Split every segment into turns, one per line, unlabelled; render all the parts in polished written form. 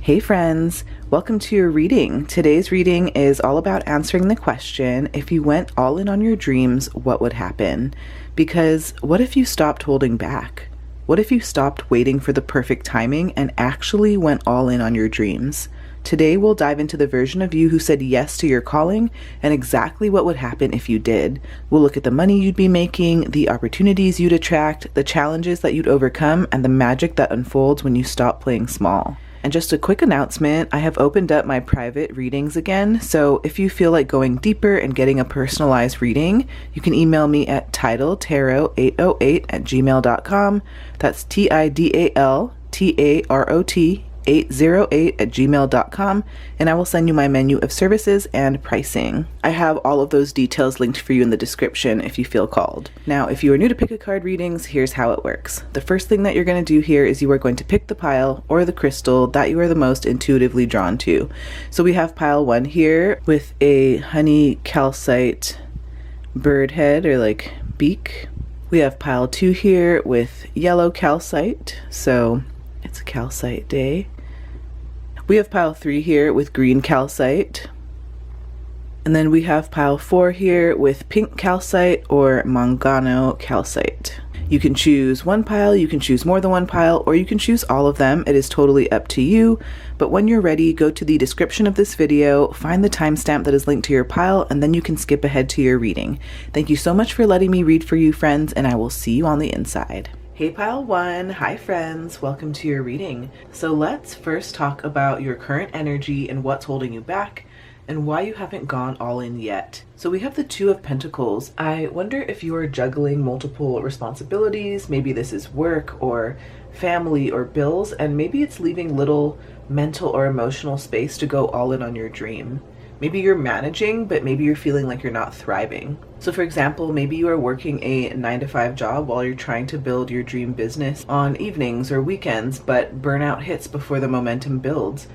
Hey friends, welcome to your reading. Today's reading is all about answering the question, if you went all in on your dreams, what would happen? Because what if you stopped holding back? What if you stopped waiting for the perfect timing and actually went all in on your dreams? Today we'll dive into the version of you who said yes to your calling and exactly what would happen if you did. We'll look at the money you'd be making, the opportunities you'd attract, the challenges that you'd overcome, and the magic that unfolds when you stop playing small. And just a quick announcement, I have opened up my private readings again, so if you feel like going deeper and getting a personalized reading, you can email me at tidaltarot808@gmail.com. That's TIDALTAROT 808@gmail.com, and I will send you my menu of services and pricing. I have all of those details linked for you in the description if you feel called. Now, if you are new to pick a card readings, here's how it works. The first thing that you're going to do here is you are going to pick the pile or the crystal that you are the most intuitively drawn to. So we have pile 1 here with a honey calcite bird head or like beak. We have pile 2 here with yellow calcite, so it's a calcite day. We have pile 3 here with green calcite. And then we have pile 4 here with pink calcite or Mangano calcite. You can choose one pile, you can choose more than one pile, or you can choose all of them. It is totally up to you. But when you're ready, go to the description of this video, find the timestamp that is linked to your pile, and then you can skip ahead to your reading. Thank you so much for letting me read for you, friends, and I will see you on the inside. Hey pile 1, hi friends, welcome to your reading. So let's first talk about your current energy and what's holding you back and why you haven't gone all in yet. So we have the 2 of Pentacles. I wonder if you are juggling multiple responsibilities. Maybe this is work or family or bills, and maybe it's leaving little mental or emotional space to go all in on your dream. Maybe you're managing, but maybe you're feeling like you're not thriving. So for example, maybe you are working a 9-to-5 job while you're trying to build your dream business on evenings or weekends, but burnout hits before the momentum builds.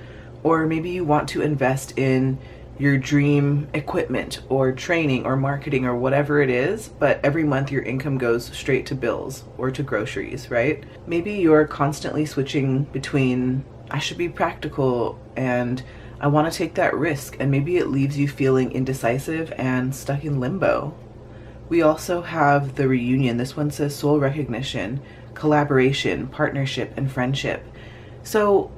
Or maybe you want to invest in your dream equipment or training or marketing or whatever it is, but every month your income goes straight to bills or to groceries, right? Maybe you're constantly switching between I should be practical and I want to take that risk, and maybe it leaves you feeling indecisive and stuck in limbo. We also have the reunion. This one says soul recognition, collaboration, partnership, and friendship. So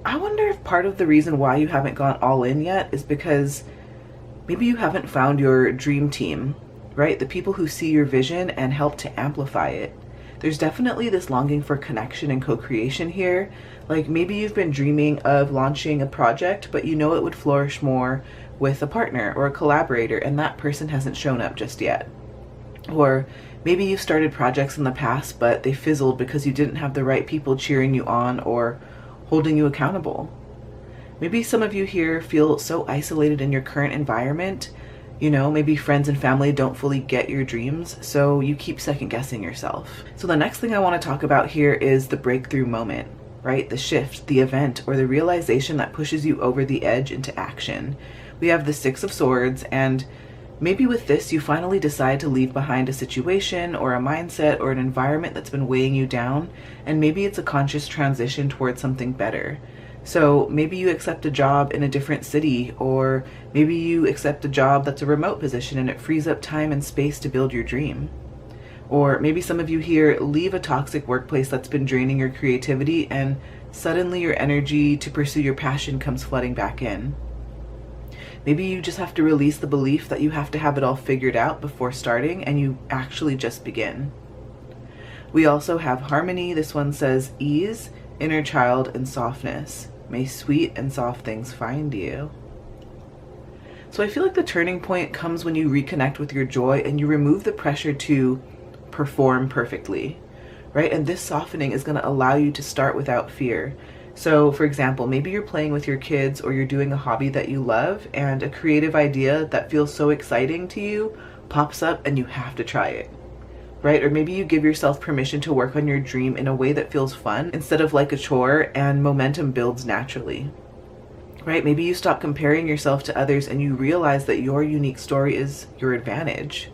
I wonder if part of the reason why you haven't gone all in yet is because maybe you haven't found your dream team, right? The people who see your vision and help to amplify it. There's definitely this longing for connection and co-creation here. Like maybe you've been dreaming of launching a project, but you know it would flourish more with a partner or a collaborator, and that person hasn't shown up just yet. Or maybe you've started projects in the past, but they fizzled because you didn't have the right people cheering you on or holding you accountable. Maybe some of you here feel so isolated in your current environment. You know, maybe friends and family don't fully get your dreams, so you keep second guessing yourself. So the next thing I want to talk about here is the breakthrough moment, right? The shift, the event, or the realization that pushes you over the edge into action. We have the 6 of Swords, and maybe with this you finally decide to leave behind a situation or a mindset or an environment that's been weighing you down, and maybe it's a conscious transition towards something better. So maybe you accept a job in a different city, or maybe you accept a job that's a remote position and it frees up time and space to build your dream. Or maybe some of you here leave a toxic workplace that's been draining your creativity, and suddenly your energy to pursue your passion comes flooding back in. Maybe you just have to release the belief that you have to have it all figured out before starting, and you actually just begin. We also have harmony. This one says ease, inner child, and softness. May sweet and soft things find you. So I feel like the turning point comes when you reconnect with your joy and you remove the pressure to perform perfectly, right? And this softening is going to allow you to start without fear. So for example, maybe you're playing with your kids or you're doing a hobby that you love, and a creative idea that feels so exciting to you pops up and you have to try it. Right? Or maybe you give yourself permission to work on your dream in a way that feels fun instead of like a chore, and momentum builds naturally. Right? Maybe you stop comparing yourself to others and you realize that your unique story is your advantage.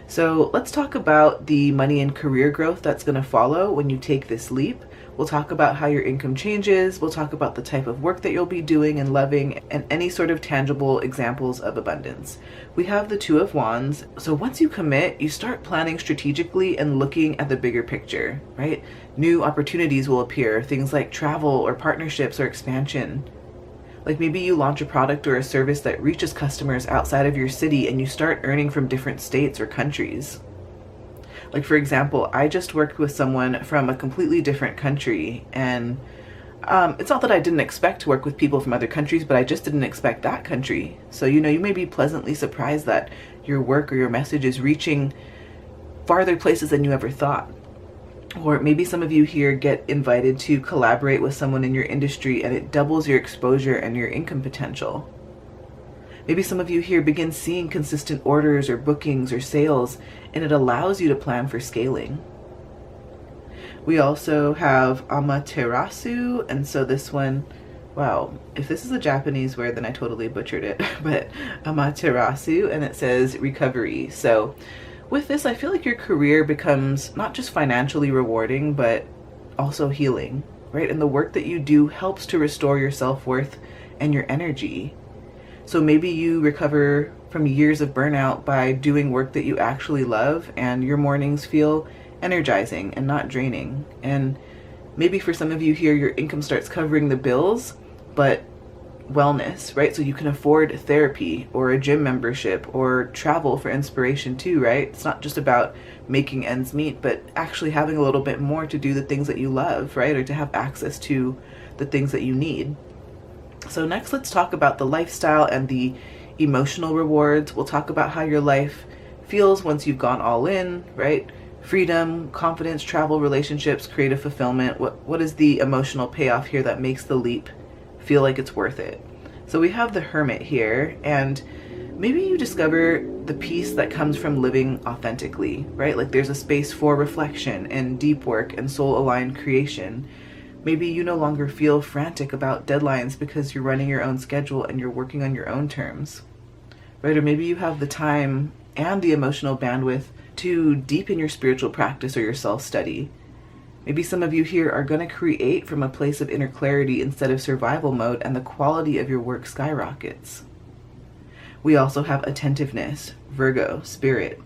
So let's talk about the money and career growth that's going to follow when you take this leap. We'll talk about how your income changes. We'll talk about the type of work that you'll be doing and loving, and any sort of tangible examples of abundance. We have the Two of Wands. So once you commit, you start planning strategically and looking at the bigger picture, right? New opportunities will appear, things like travel or partnerships or expansion. Like maybe you launch a product or a service that reaches customers outside of your city and you start earning from different states or countries. Like for example, I just worked with someone from a completely different country, and it's not that I didn't expect to work with people from other countries, but I just didn't expect that country. So, you know, you may be pleasantly surprised that your work or your message is reaching farther places than you ever thought. Or maybe some of you here get invited to collaborate with someone in your industry and it doubles your exposure and your income potential. Maybe some of you here begin seeing consistent orders or bookings or sales, and it allows you to plan for scaling. We also have Amaterasu, and so this one, wow, if this is a Japanese word, then I totally butchered it, but Amaterasu, and it says recovery. So with this, I feel like your career becomes not just financially rewarding, but also healing, right? And the work that you do helps to restore your self-worth and your energy. So maybe you recover from years of burnout by doing work that you actually love, and your mornings feel energizing and not draining. And maybe for some of you here, your income starts covering the bills, but wellness, right? So you can afford therapy or a gym membership or travel for inspiration too, right? It's not just about making ends meet, but actually having a little bit more to do the things that you love, right? Or to have access to the things that you need. So next, let's talk about the lifestyle and the emotional rewards. We'll talk about how your life feels once you've gone all in, right? Freedom, confidence, travel, relationships, creative fulfillment. What is the emotional payoff here that makes the leap feel like it's worth it? So we have the Hermit here, and maybe you discover the peace that comes from living authentically, right? Like there's a space for reflection and deep work and soul-aligned creation. Maybe you no longer feel frantic about deadlines because you're running your own schedule and you're working on your own terms, right? Or maybe you have the time and the emotional bandwidth to deepen your spiritual practice or your self-study. Maybe some of you here are going to create from a place of inner clarity instead of survival mode, and the quality of your work skyrockets. We also have attentiveness, Virgo, spirit,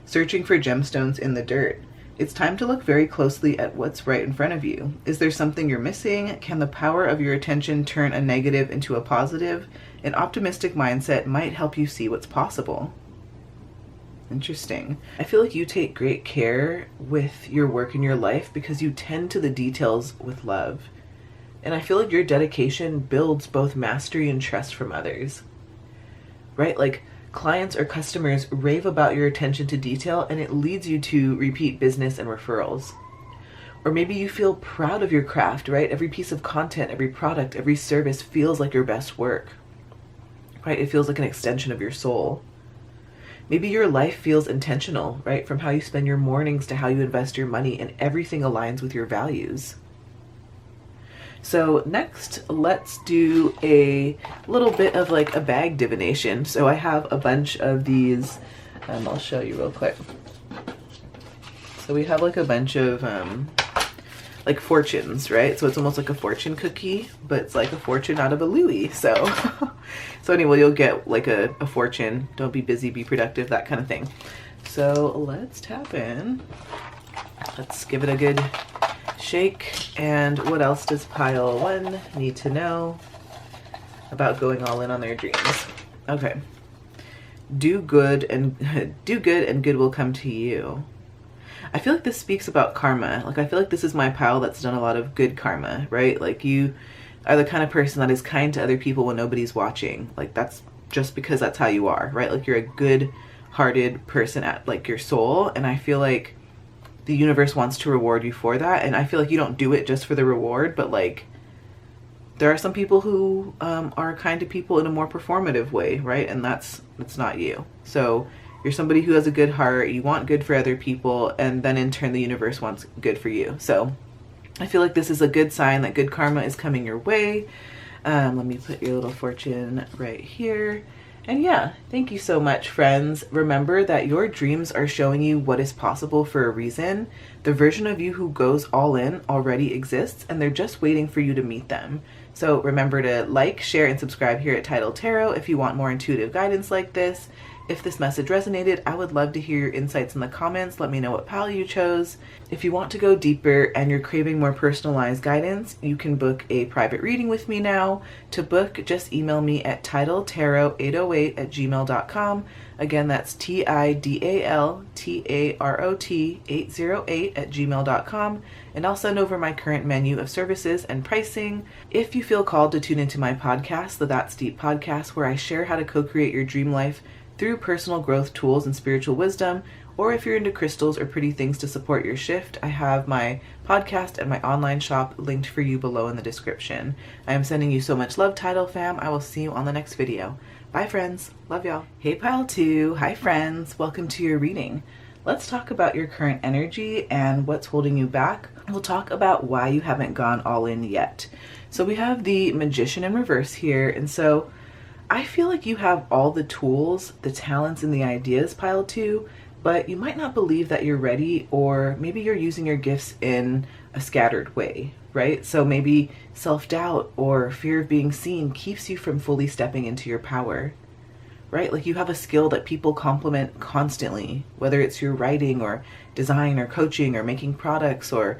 searching for gemstones in the dirt. It's time to look very closely at what's right in front of you. Is there something you're missing? Can the power of your attention turn a negative into a positive? An optimistic mindset might help you see what's possible. Interesting. I feel like you take great care with your work and your life because you tend to the details with love. And I feel like your dedication builds both mastery and trust from others, right? Like clients or customers rave about your attention to detail, and it leads you to repeat business and referrals. Or maybe you feel proud of your craft, right? Every piece of content, every product, every service feels like your best work, right? It feels like an extension of your soul. Maybe your life feels intentional, right? From how you spend your mornings to how you invest your money, and everything aligns with your values. So next, let's do a little bit of like a bag divination. So I have a bunch of these, I'll show you real quick. So we have like a bunch of like fortunes, right? So it's almost like a fortune cookie, but it's like a fortune out of a Louis. So, so anyway, you'll get like a fortune. Don't be busy, be productive, that kind of thing. So let's tap in. Let's give it a good shake. And what else does pile 1 need to know about going all in on their dreams? Okay. Do good and good will come to you. I feel like this speaks about karma. Like I feel like this is my pile that's done a lot of good karma, right? Like you are the kind of person that is kind to other people when nobody's watching. Like that's just because that's how you are, right? Like you're a good-hearted person at like your soul, and I feel like the universe wants to reward you for that. And I feel like you don't do it just for the reward, but like there are some people who are kind to people in a more performative way, right? And that's not you. So you're somebody who has a good heart, you want good for other people, and then in turn the universe wants good for you. So I feel like this is a good sign that good karma is coming your way. Let me put your little fortune right here. And yeah, thank you so much, friends. Remember that your dreams are showing you what is possible for a reason. The version of you who goes all in already exists, and they're just waiting for you to meet them. So remember to like, share, and subscribe here at Tidal Tarot if you want more intuitive guidance like this. If this message resonated, I would love to hear your insights in the comments. Let me know what pile you chose. If you want to go deeper and you're craving more personalized guidance, you can book a private reading with me now. To book, just email me at tidaltarot808@gmail.com. Again, that's TIDALTAROT808@gmail.com. And I'll send over my current menu of services and pricing. If you feel called to tune into my podcast, the That's Deep podcast, where I share how to co-create your dream life through personal growth tools and spiritual wisdom, or if you're into crystals or pretty things to support your shift, I have my podcast and my online shop linked for you below in the description. I am sending you so much love, Tidal fam. I will see you on the next video. Bye, friends. Love y'all. Hey, Pile 2. Hi, friends. Welcome to your reading. Let's talk about your current energy and what's holding you back. We'll talk about why you haven't gone all in yet. So we have the Magician in reverse here, and so I feel like you have all the tools, the talents, and the ideas, Pile 2, but you might not believe that you're ready, or maybe you're using your gifts in a scattered way, right? So maybe self-doubt or fear of being seen keeps you from fully stepping into your power, right? Like you have a skill that people compliment constantly, whether it's your writing or design or coaching or making products or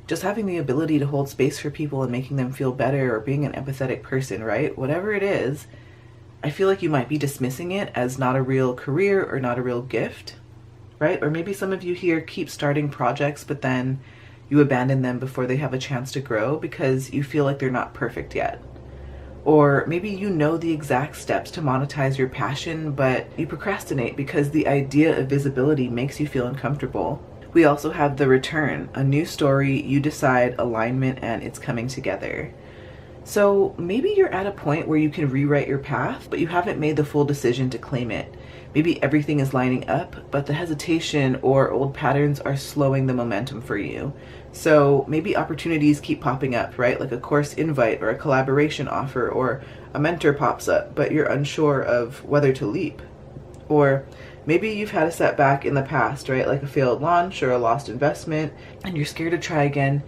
just having the ability to hold space for people and making them feel better or being an empathetic person, right? Whatever it is, I feel like you might be dismissing it as not a real career or not a real gift, right? Or maybe some of you here keep starting projects, but then you abandon them before they have a chance to grow because you feel like they're not perfect yet. Or maybe you know the exact steps to monetize your passion, but you procrastinate because the idea of visibility makes you feel uncomfortable. We also have the Return, a new story, you decide, alignment, and it's coming together. So maybe you're at a point where you can rewrite your path, but you haven't made the full decision to claim it. Maybe everything is lining up, but the hesitation or old patterns are slowing the momentum for you. So maybe opportunities keep popping up, right? Like a course invite or a collaboration offer or a mentor pops up, but you're unsure of whether to leap. Or maybe you've had a setback in the past, right? Like a failed launch or a lost investment, and you're scared to try again,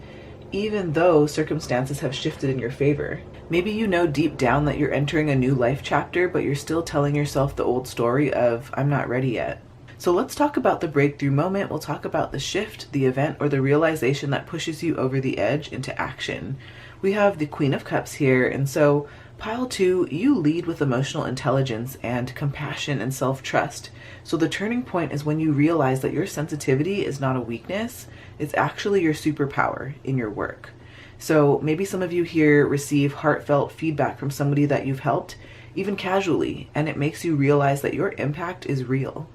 even though circumstances have shifted in your favor. Maybe you know deep down that you're entering a new life chapter, but you're still telling yourself the old story of, I'm not ready yet. So let's talk about the breakthrough moment. We'll talk about the shift, the event, or the realization that pushes you over the edge into action. We have the Queen of Cups here, and so Pile 2, you lead with emotional intelligence and compassion and self-trust. So the turning point is when you realize that your sensitivity is not a weakness, it's actually your superpower in your work. So maybe some of you here receive heartfelt feedback from somebody that you've helped, even casually, and it makes you realize that your impact is real.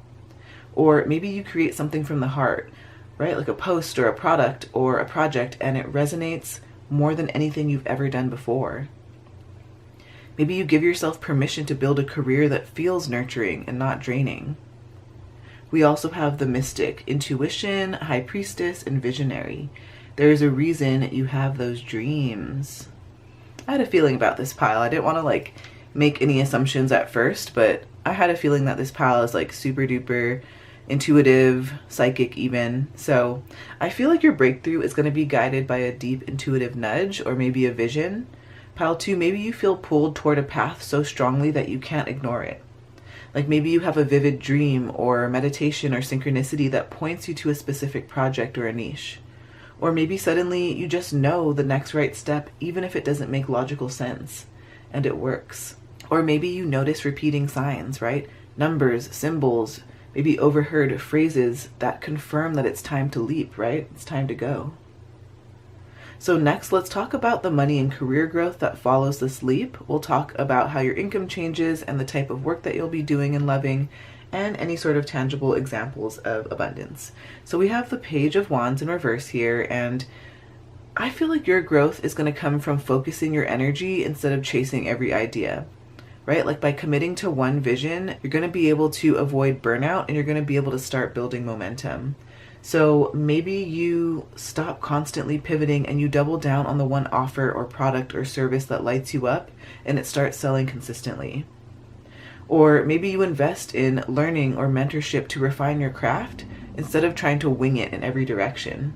Or maybe you create something from the heart, right? Like a post or a product or a project, and it resonates more than anything you've ever done before. Maybe you give yourself permission to build a career that feels nurturing and not draining. We also have the Mystic, Intuition, High Priestess, and Visionary. There's a reason you have those dreams. I had a feeling about this pile. I didn't want to make any assumptions at first, but I had a feeling that this pile is super duper intuitive, psychic even. So I feel like your breakthrough is going to be guided by a deep intuitive nudge or maybe a vision. Pile 2, maybe you feel pulled toward a path so strongly that you can't ignore it. Like maybe you have a vivid dream or meditation or synchronicity that points you to a specific project or a niche. Or maybe suddenly you just know the next right step even if it doesn't make logical sense, and it works. Or maybe you notice repeating signs, right? Numbers, symbols, maybe overheard phrases that confirm that it's time to leap, right? It's time to go. So next, let's talk about the money and career growth that follows this leap. We'll talk about how your income changes and the type of work that you'll be doing and loving, and any sort of tangible examples of abundance. So we have the Page of Wands in reverse here, and I feel like your growth is going to come from focusing your energy instead of chasing every idea, right? Like by committing to one vision, you're going to be able to avoid burnout and you're going to be able to start building momentum. So maybe you stop constantly pivoting and you double down on the one offer or product or service that lights you up and it starts selling consistently. Or maybe you invest in learning or mentorship to refine your craft instead of trying to wing it in every direction.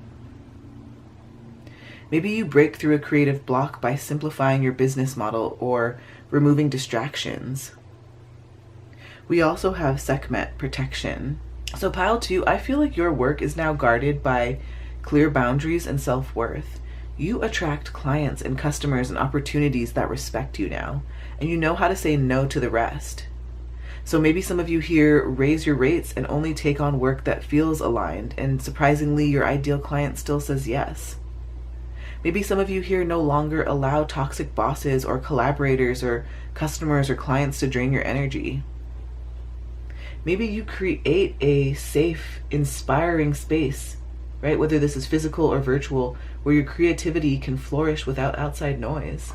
Maybe you break through a creative block by simplifying your business model or removing distractions. We also have Sekhmet, protection. So pile 2, I feel like your work is now guarded by clear boundaries and self-worth. You attract clients and customers and opportunities that respect you now, and you know how to say no to the rest. So maybe some of you here raise your rates and only take on work that feels aligned, and surprisingly, your ideal client still says yes. Maybe some of you here no longer allow toxic bosses or collaborators or customers or clients to drain your energy. Maybe you create a safe, inspiring space, right? Whether this is physical or virtual, where your creativity can flourish without outside noise.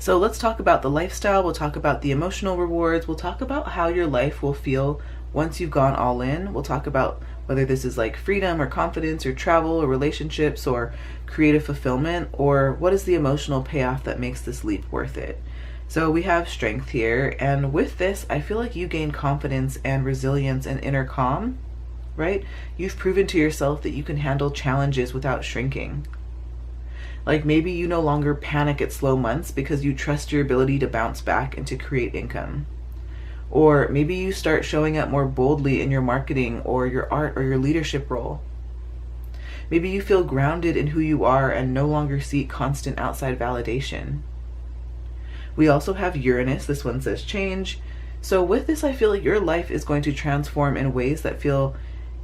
So let's talk about the lifestyle. We'll talk about the emotional rewards. We'll talk about how your life will feel once you've gone all in. We'll talk about whether this is like freedom or confidence or travel or relationships or creative fulfillment, or what is the emotional payoff that makes this leap worth it. So we have strength here, and with this, I feel like you gain confidence and resilience and inner calm, right? You've proven to yourself that you can handle challenges without shrinking. Like maybe you no longer panic at slow months because you trust your ability to bounce back and to create income. Or maybe you start showing up more boldly in your marketing or your art or your leadership role. Maybe you feel grounded in who you are and no longer seek constant outside validation. We also have Uranus. This one says change. So with this, I feel like your life is going to transform in ways that feel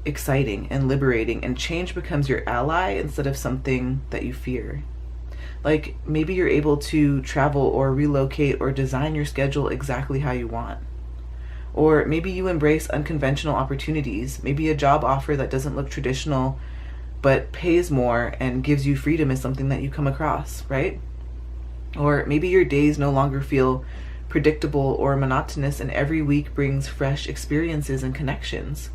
exciting and liberating, and change becomes your ally instead of something that you fear. Like maybe you're able to travel or relocate or design your schedule exactly how you want. Or maybe you embrace unconventional opportunities. Maybe a job offer that doesn't look traditional but pays more and gives you freedom is something that you come across, right? Or maybe your days no longer feel predictable or monotonous, and every week brings fresh experiences and connections.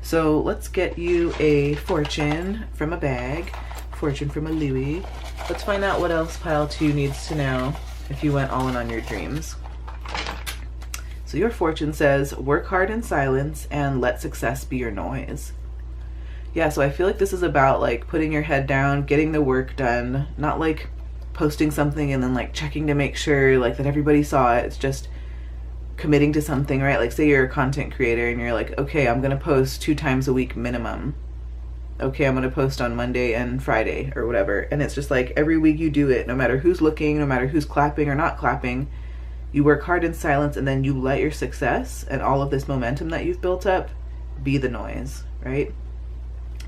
So let's get you a fortune from a bag, fortune from a Louis. Let's find out what else pile 2 needs to know if you went all in on your dreams. So your fortune says, work hard in silence and let success be your noise. Yeah, so I feel like this is about like putting your head down, getting the work done, not like posting something and then like checking to make sure like that everybody saw it. It's just committing to something, right? Like say you're a content creator and you're like, okay, I'm gonna post 2 times a week minimum. Okay, I'm gonna post on Monday and Friday or whatever. And it's just like every week you do it, no matter who's looking, no matter who's clapping or not clapping. You work hard in silence, and then you let your success and all of this momentum that you've built up be the noise, right?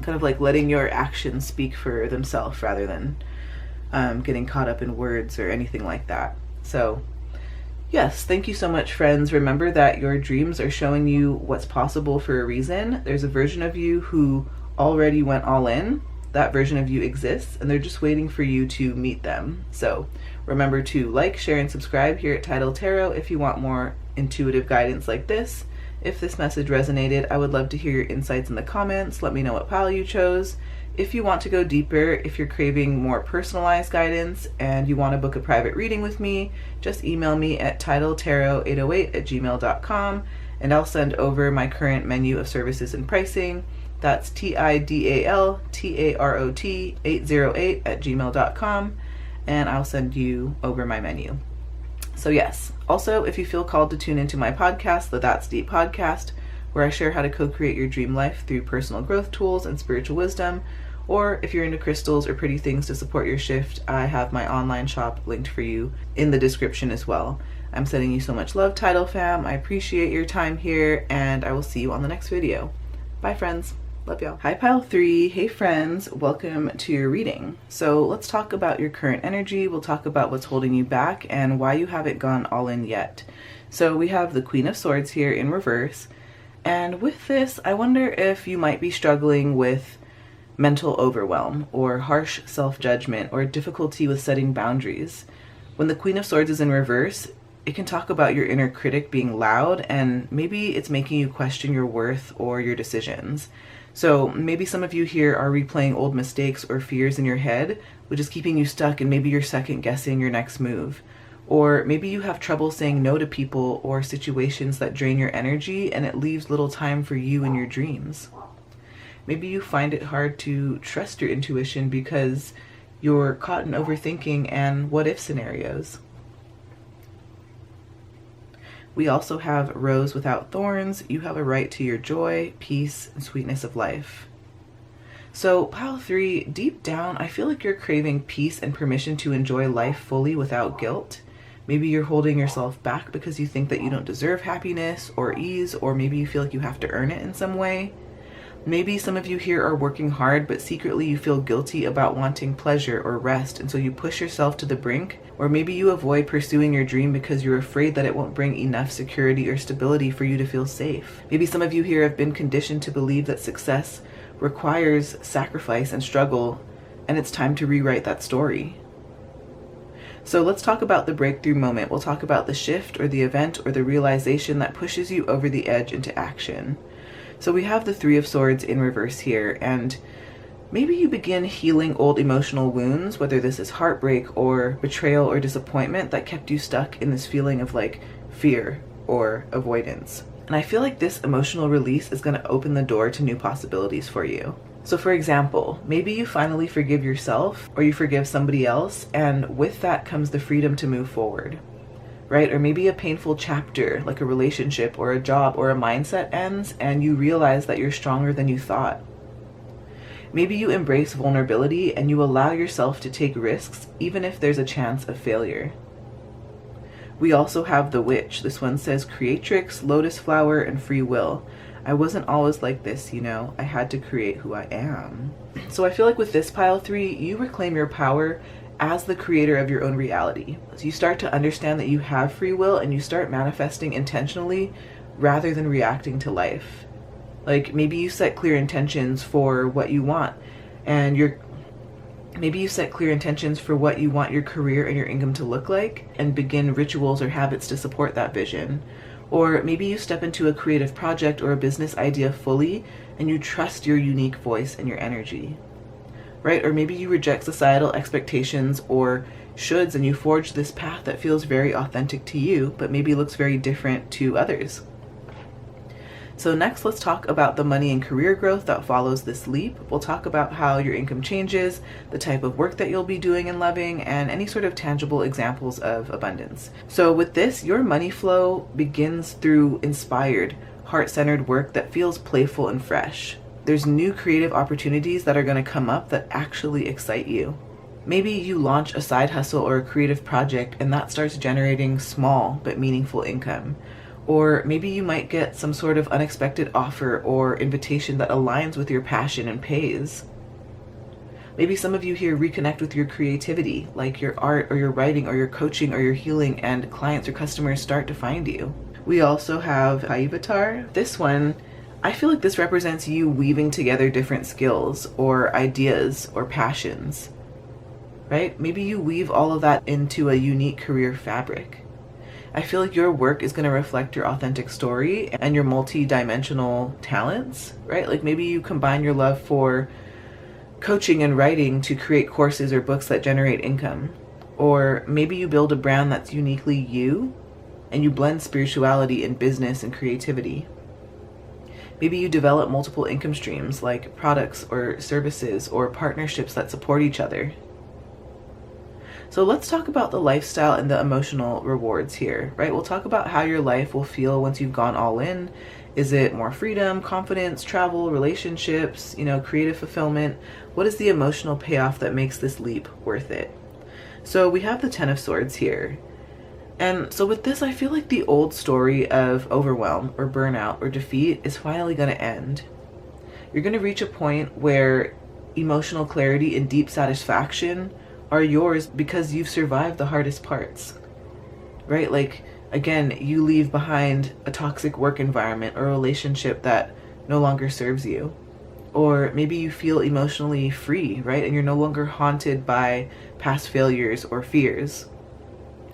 Kind of like letting your actions speak for themselves rather than getting caught up in words or anything like that. So yes, thank you so much, friends. Remember that your dreams are showing you what's possible for a reason. There's a version of you who already went all in. That version of you exists, and they're just waiting for you to meet them. So remember to like, share, and subscribe here at Tidal Tarot if you want more intuitive guidance like this. If this message resonated, I would love to hear your insights in the comments. Let me know what pile you chose. If you want to go deeper, if you're craving more personalized guidance and you want to book a private reading with me, just email me at tidaltarot808@gmail.com, and I'll send over my current menu of services and pricing. That's tidaltarot808@gmail.com, and I'll send you over my menu. So yes, also if you feel called to tune into my podcast, the That's Deep podcast, where I share how to co-create your dream life through personal growth tools and spiritual wisdom, or if you're into crystals or pretty things to support your shift, I have my online shop linked for you in the description as well. I'm sending you so much love, Tidal fam. I appreciate your time here, and I will see you on the next video. Bye, friends. Love y'all. Hi, pile 3. Hey, friends. Welcome to your reading. So let's talk about your current energy. We'll talk about what's holding you back and why you haven't gone all in yet. So we have the Queen of Swords here in reverse. And with this, I wonder if you might be struggling with mental overwhelm or harsh self-judgment or difficulty with setting boundaries. When the Queen of Swords is in reverse, it can talk about your inner critic being loud, and maybe it's making you question your worth or your decisions. So maybe some of you here are replaying old mistakes or fears in your head, which is keeping you stuck, and maybe you're second guessing your next move. Or maybe you have trouble saying no to people or situations that drain your energy, and it leaves little time for you and your dreams. Maybe you find it hard to trust your intuition because you're caught in overthinking and what if scenarios. We also have rose without thorns. You have a right to your joy, peace, and sweetness of life. So pile 3, deep down, I feel like you're craving peace and permission to enjoy life fully without guilt. Maybe you're holding yourself back because you think that you don't deserve happiness or ease, or maybe you feel like you have to earn it in some way. Maybe some of you here are working hard, but secretly you feel guilty about wanting pleasure or rest, and so you push yourself to the brink. Or maybe you avoid pursuing your dream because you're afraid that it won't bring enough security or stability for you to feel safe. Maybe some of you here have been conditioned to believe that success requires sacrifice and struggle, and it's time to rewrite that story. So let's talk about the breakthrough moment. We'll talk about the shift or the event or the realization that pushes you over the edge into action. So we have the 3 of Swords in reverse here, and maybe you begin healing old emotional wounds, whether this is heartbreak or betrayal or disappointment that kept you stuck in this feeling of like fear or avoidance. And I feel like this emotional release is going to open the door to new possibilities for you. So for example, maybe you finally forgive yourself or you forgive somebody else, and with that comes the freedom to move forward. Right? Or maybe a painful chapter, like a relationship or a job or a mindset ends, and you realize that you're stronger than you thought. Maybe you embrace vulnerability and you allow yourself to take risks, even if there's a chance of failure. We also have the Witch. This one says creatrix, lotus flower, and free will. I wasn't always like this, you know. I had to create who I am. So I feel like with this pile 3, you reclaim your power as the creator of your own reality. So you start to understand that you have free will, and you start manifesting intentionally rather than reacting to life. Like maybe you set clear intentions for what you want, and maybe you set clear intentions for what you want your career and your income to look like, and begin rituals or habits to support that vision. Or maybe you step into a creative project or a business idea fully, and you trust your unique voice and your energy. Right? Or maybe you reject societal expectations or shoulds, and you forge this path that feels very authentic to you, but maybe looks very different to others. So next, let's talk about the money and career growth that follows this leap. We'll talk about how your income changes, the type of work that you'll be doing and loving, and any sort of tangible examples of abundance. So with this, your money flow begins through inspired, heart-centered work that feels playful and fresh. There's new creative opportunities that are going to come up that actually excite you. Maybe you launch a side hustle or a creative project, and that starts generating small but meaningful income. Or maybe you might get some sort of unexpected offer or invitation that aligns with your passion and pays. Maybe some of you here reconnect with your creativity, like your art or your writing or your coaching or your healing, and clients or customers start to find you. We also have Avatar. This one, I feel like this represents you weaving together different skills or ideas or passions, right? Maybe you weave all of that into a unique career fabric. I feel like your work is going to reflect your authentic story and your multi-dimensional talents, right? Like maybe you combine your love for coaching and writing to create courses or books that generate income. Or maybe you build a brand that's uniquely you, and you blend spirituality and business and creativity. Maybe you develop multiple income streams like products or services or partnerships that support each other. So let's talk about the lifestyle and the emotional rewards here, right? We'll talk about how your life will feel once you've gone all in. Is it more freedom, confidence, travel, relationships, creative fulfillment? What is the emotional payoff that makes this leap worth it? So we have the 10 of Swords here. And so with this, I feel like the old story of overwhelm or burnout or defeat is finally going to end. You're going to reach a point where emotional clarity and deep satisfaction are yours because you've survived the hardest parts, right? Like, again, you leave behind a toxic work environment or a relationship that no longer serves you. Or maybe you feel emotionally free, right? And you're no longer haunted by past failures or fears.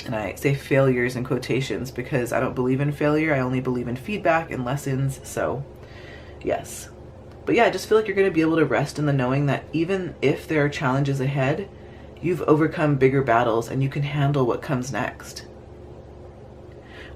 And I say failures in quotations because I don't believe in failure. I only believe in feedback and lessons. So yes. But yeah, I just feel like you're going to be able to rest in the knowing that even if there are challenges ahead, you've overcome bigger battles and you can handle what comes next.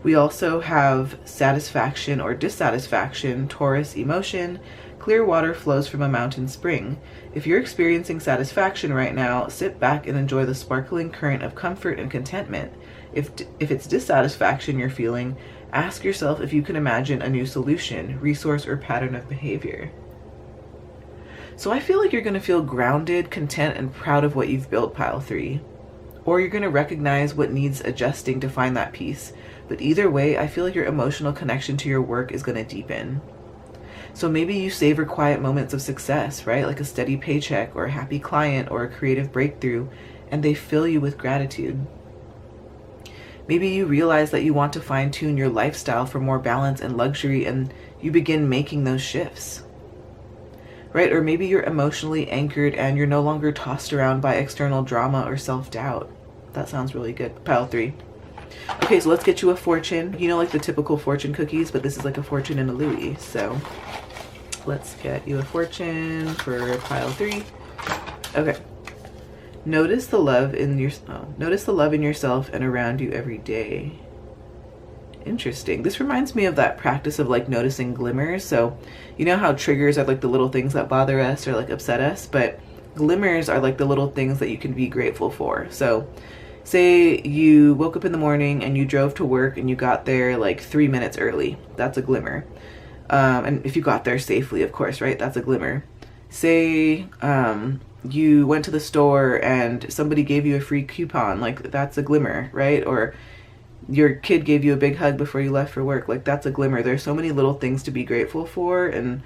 We also have satisfaction or dissatisfaction, Taurus emotion. Clear water flows from a mountain spring. If you're experiencing satisfaction right now, sit back and enjoy the sparkling current of comfort and contentment. If it's dissatisfaction you're feeling, ask yourself if you can imagine a new solution, resource, or pattern of behavior. So I feel like you're going to feel grounded, content, and proud of what you've built, Pile 3. Or you're going to recognize what needs adjusting to find that peace. But either way, I feel like your emotional connection to your work is going to deepen. So maybe you savor quiet moments of success, right? Like a steady paycheck or a happy client or a creative breakthrough, and they fill you with gratitude. Maybe you realize that you want to fine-tune your lifestyle for more balance and luxury, and you begin making those shifts, right? Or maybe you're emotionally anchored and you're no longer tossed around by external drama or self-doubt. That sounds really good. Pile 3. Okay, so let's get you a fortune. You know, like the typical fortune cookies, but this is like a fortune in a Louis. So let's get you a fortune for Pile 3. Okay. Notice the love in yourself and around you every day. Interesting. This reminds me of that practice of like noticing glimmers. So you know how triggers are like the little things that bother us or like upset us, but glimmers are like the little things that you can be grateful for. So say you woke up in the morning and you drove to work and you got there like 3 minutes early. That's a glimmer. And if you got there safely, of course, right? That's a glimmer. Say you went to the store and somebody gave you a free coupon. Like that's a glimmer, right? Or your kid gave you a big hug before you left for work. Like that's a glimmer. There's so many little things to be grateful for. And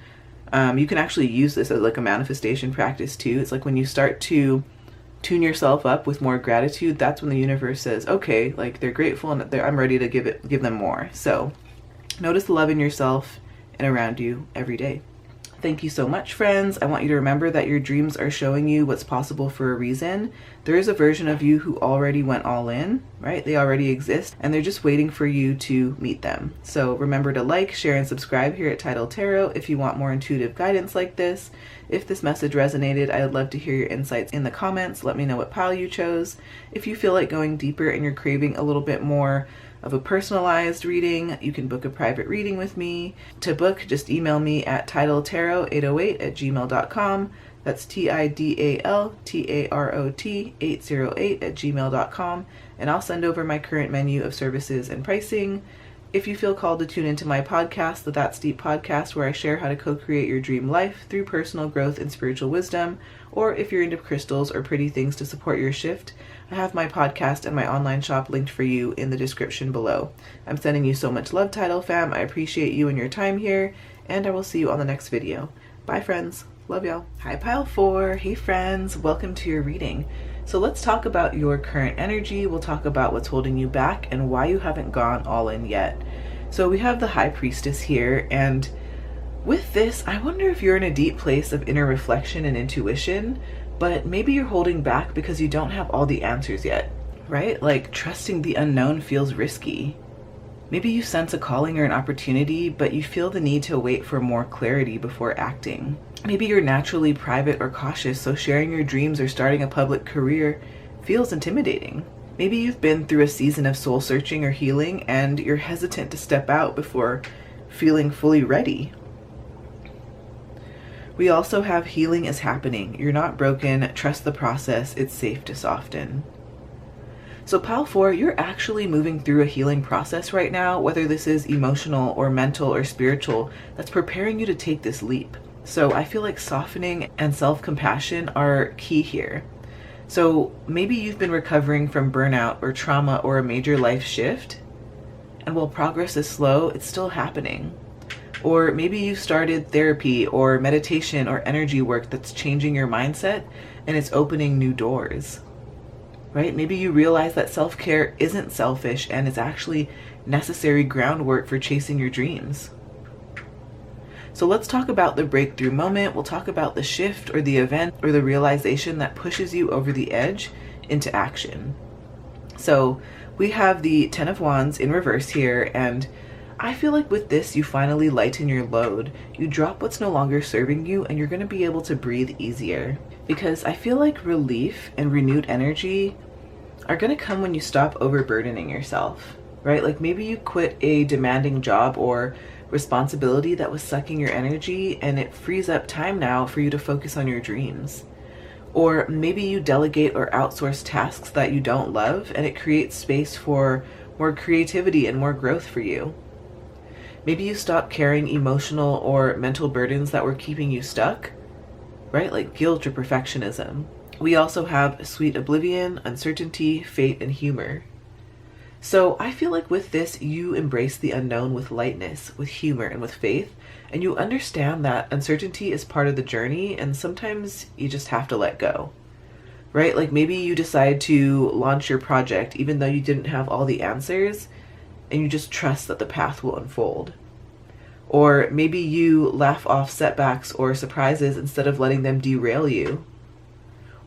you can actually use this as like a manifestation practice too. It's like when you start to tune yourself up with more gratitude, that's when the universe says, okay, like they're grateful and I'm ready to give them more. So notice the love in yourself and around you every day. Thank you so much, friends. I want you to remember that your dreams are showing you what's possible for a reason. There is a version of you who already went all in, right? They already exist and they're just waiting for you to meet them. So remember to like, share, and subscribe here at Tidal Tarot if you want more intuitive guidance like this. If this message resonated, I would love to hear your insights in the comments. Let me know what pile you chose. If you feel like going deeper and you're craving a little bit more of a personalized reading, you can book a private reading with me. To book, just email me at tidaltarot808@gmail.com. That's TIDALTAROT808@gmail.com, and I'll send over my current menu of services and pricing. If you feel called to tune into my podcast, the That's Deep podcast, where I share how to co-create your dream life through personal growth and spiritual wisdom, or if you're into crystals or pretty things to support your shift, I have my podcast and my online shop linked for you in the description below. I'm sending you so much love, Tidal fam. I appreciate you and your time here, and I will see you on the next video. Bye, friends. Love y'all. Hi, Pile 4. Hey, friends. Welcome to your reading. So let's talk about your current energy. We'll talk about what's holding you back and why you haven't gone all in yet. So we have the High Priestess here, and with this, I wonder if you're in a deep place of inner reflection and intuition, but maybe you're holding back because you don't have all the answers yet, right? Like trusting the unknown feels risky. Maybe you sense a calling or an opportunity, but you feel the need to wait for more clarity before acting. Maybe you're naturally private or cautious, so sharing your dreams or starting a public career feels intimidating. Maybe you've been through a season of soul searching or healing and you're hesitant to step out before feeling fully ready. We also have healing is happening. You're not broken. Trust the process. It's safe to soften. So Pile 4, you're actually moving through a healing process right now, whether this is emotional or mental or spiritual, that's preparing you to take this leap. So I feel like softening and self-compassion are key here. So maybe you've been recovering from burnout or trauma or a major life shift, and while progress is slow, it's still happening. Or maybe you started therapy or meditation or energy work that's changing your mindset and it's opening new doors, right? Maybe you realize that self-care isn't selfish and it's actually necessary groundwork for chasing your dreams. So let's talk about the breakthrough moment. We'll talk about the shift or the event or the realization that pushes you over the edge into action. So we have the Ten of Wands in reverse here, and I feel like with this, you finally lighten your load. You drop what's no longer serving you, and you're going to be able to breathe easier. Because I feel like relief and renewed energy are going to come when you stop overburdening yourself, right? Like maybe you quit a demanding job or responsibility that was sucking your energy, and it frees up time now for you to focus on your dreams. Or maybe you delegate or outsource tasks that you don't love, and it creates space for more creativity and more growth for you. Maybe you stop carrying emotional or mental burdens that were keeping you stuck, right? Like guilt or perfectionism. We also have sweet oblivion, uncertainty, fate, and humor. So I feel like with this, you embrace the unknown with lightness, with humor, and with faith, and you understand that uncertainty is part of the journey, and sometimes you just have to let go, right? Like maybe you decide to launch your project even though you didn't have all the answers, and you just trust that the path will unfold. Or maybe you laugh off setbacks or surprises instead of letting them derail you.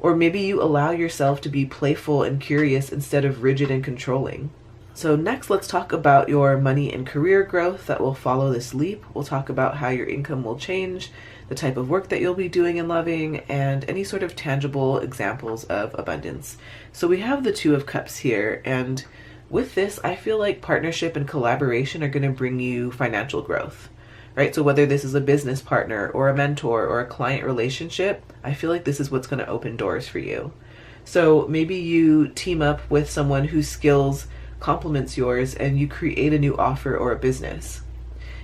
Or maybe you allow yourself to be playful and curious instead of rigid and controlling. So next, let's talk about your money and career growth that will follow this leap. We'll talk about how your income will change, the type of work that you'll be doing and loving, and any sort of tangible examples of abundance. So we have the Two of Cups here, and with this, I feel like partnership and collaboration are going to bring you financial growth, right? So whether this is a business partner or a mentor or a client relationship, I feel like this is what's going to open doors for you. So maybe you team up with someone whose skills complements yours and you create a new offer or a business.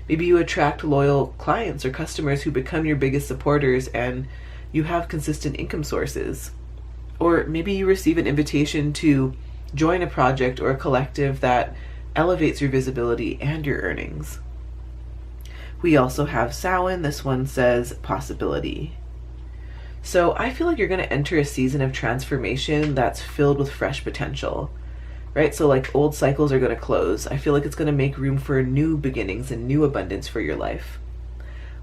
Maybe you attract loyal clients or customers who become your biggest supporters and you have consistent income sources. Or maybe you receive an invitation to join a project or a collective that elevates your visibility and your earnings. We also have Samhain. This one says possibility. So I feel like you're going to enter a season of transformation that's filled with fresh potential, right? So like old cycles are going to close. I feel like it's going to make room for new beginnings and new abundance for your life.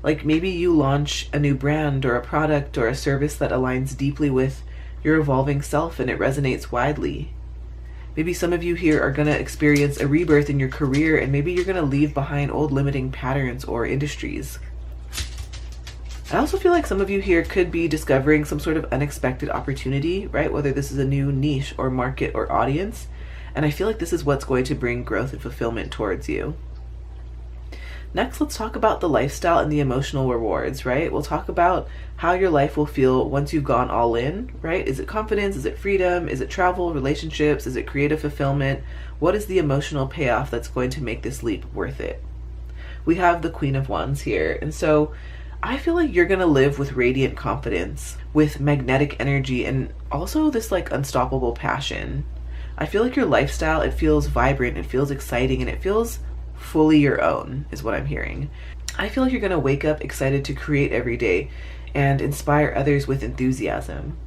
Like maybe you launch a new brand or a product or a service that aligns deeply with your evolving self and it resonates widely. Maybe some of you here are going to experience a rebirth in your career, and maybe you're going to leave behind old limiting patterns or industries. I also feel like some of you here could be discovering some sort of unexpected opportunity, right? Whether this is a new niche or market or audience. And I feel like this is what's going to bring growth and fulfillment towards you. Next, let's talk about the lifestyle and the emotional rewards, right? We'll talk about how your life will feel once you've gone all in, right? Is it confidence? Is it freedom? Is it travel, relationships? Is it creative fulfillment? What is the emotional payoff that's going to make this leap worth it? We have the Queen of Wands here. And so I feel like you're going to live with radiant confidence, with magnetic energy, and also this like unstoppable passion. I feel like your lifestyle, it feels vibrant, it feels exciting, and it feels fully your own, is what I'm hearing. I feel like you're going to wake up excited to create every day and inspire others with enthusiasm,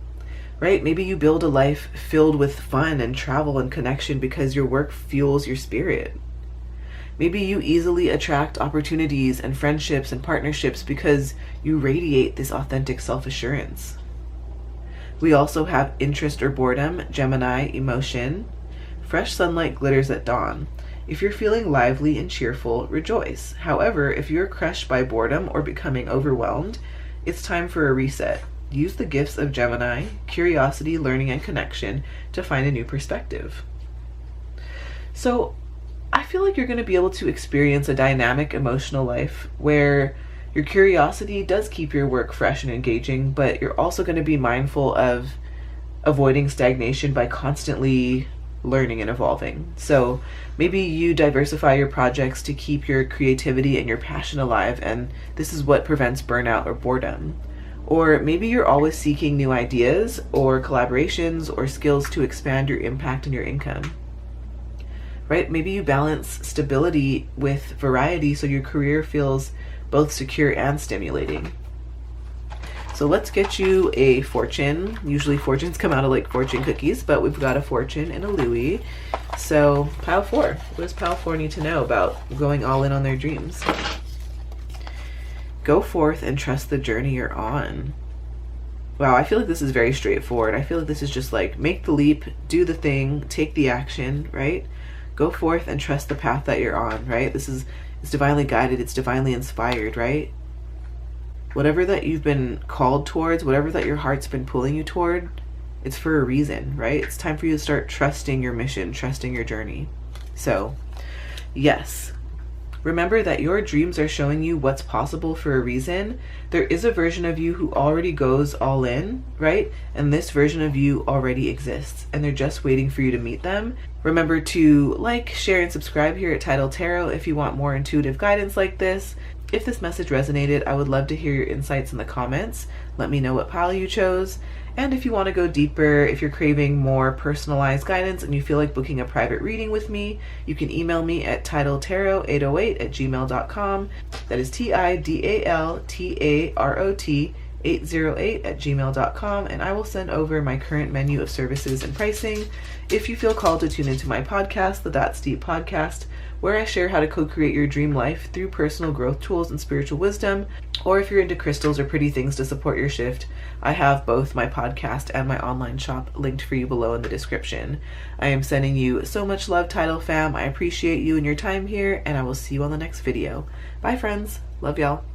right? Maybe you build a life filled with fun and travel and connection because your work fuels your spirit. Maybe you easily attract opportunities and friendships and partnerships because you radiate this authentic self-assurance. We also have interest or boredom, Gemini, emotion. Fresh sunlight glitters at dawn. If you're feeling lively and cheerful, rejoice. However, if you're crushed by boredom or becoming overwhelmed, it's time for a reset. Use the gifts of Gemini, curiosity, learning, and connection to find a new perspective. So I feel like you're going to be able to experience a dynamic emotional life where your curiosity does keep your work fresh and engaging, but you're also going to be mindful of avoiding stagnation by constantly learning and evolving. So maybe you diversify your projects to keep your creativity and your passion alive, and this is what prevents burnout or boredom. Or maybe you're always seeking new ideas or collaborations or skills to expand your impact and your income, right? Maybe you balance stability with variety so your career feels both secure and stimulating. So let's get you a fortune. Usually fortunes come out of like fortune cookies, but we've got a fortune and a Louis. So pile 4. What does pile 4 need to know about going all in on their dreams? Go forth and trust the journey you're on. Wow, I feel like this is very straightforward. I feel like this is just like make the leap, do the thing, take the action, right? Go forth and trust the path that you're on, right? This is It's divinely guided, it's divinely inspired, right? Whatever that you've been called towards, whatever that your heart's been pulling you toward, it's for a reason, right? It's time for you to start trusting your mission, trusting your journey. So, yes, remember that your dreams are showing you what's possible for a reason. There is a version of you who already goes all in, right? And this version of you already exists, and they're just waiting for you to meet them. Remember to like, share, and subscribe here at Tidal Tarot if you want more intuitive guidance like this. If this message resonated, I would love to hear your insights in the comments. Let me know what pile you chose. And if you want to go deeper, if you're craving more personalized guidance and you feel like booking a private reading with me, you can email me at tidaltarot808@gmail.com. That is TIDALTAROT808@gmail.com, and I will send over my current menu of services and pricing. If you feel called to tune into my podcast, the That's Deep podcast, where I share how to co-create your dream life through personal growth tools and spiritual wisdom, or if you're into crystals or pretty things to support your shift, I have both my podcast and my online shop linked for you below in the description. I am sending you so much love, Tidal fam. I appreciate you and your time here, and I will see you on the next video. Bye, friends. Love y'all.